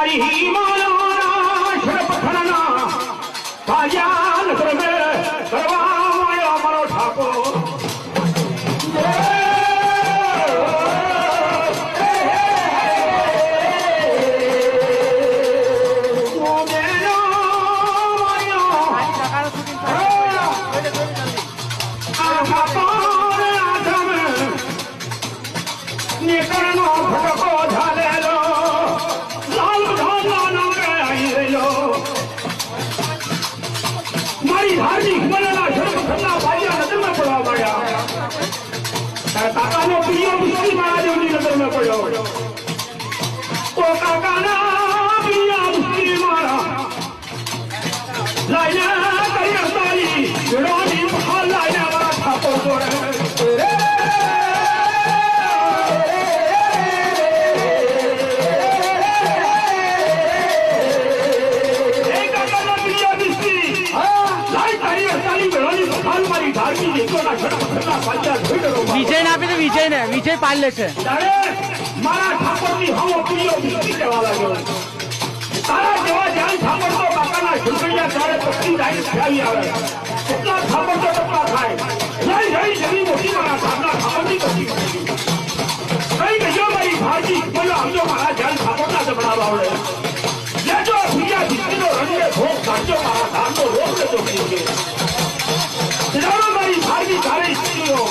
મારી હિમાલયના શરપથરના ભાગ્યા નગર મે કરવા માયો મારો ઠાકોર નીકળનો ફટકો ઝાલેલો લાલ ઝાલા નામે આવી રહ્યો મારી ધાર્મિક હિમાલયના શરપથરના ભાગ્યા નજરમાં પડવા માંડ્યા કાકાનો પ્રિય મુસ્લિમ મહાદેવની નજરમાં પડ્યો તો કાકાના પ્રિય મુસ્લિમ લાઈને કરી અસ્તાલી વિડોની મહાલ લાઈને અમારા ઠાકોર જોડે વિજય ને આપી દે વિજય ને વિજય પાલ લે છે મારા ઠાકોરની હવો પ્રિયો બિસ્કી કહેવા લાગ્યો તારા જેવા ધ્યાન ઠાકોર તો કાકાના ઝુંકડિયા ત્યારે પક્ષી જાય ફેરી આવે એટલા ઠાકોર તો ટપલા થાય લઈ જઈ જરી મોટી મારા ઠાકરા ઠાકોરની બચી કઈ ગયો મારી ભારતી બોલો સમજો મારા ધ્યાન ઠાકોરના જબડાવા આવડે લેજો પ્રિયા બિસ્કીનો રંગે ભોગ કાઢજો મારા ધામનો રોગ લેજો મારી ભારતી તારે સ્ત્રીઓ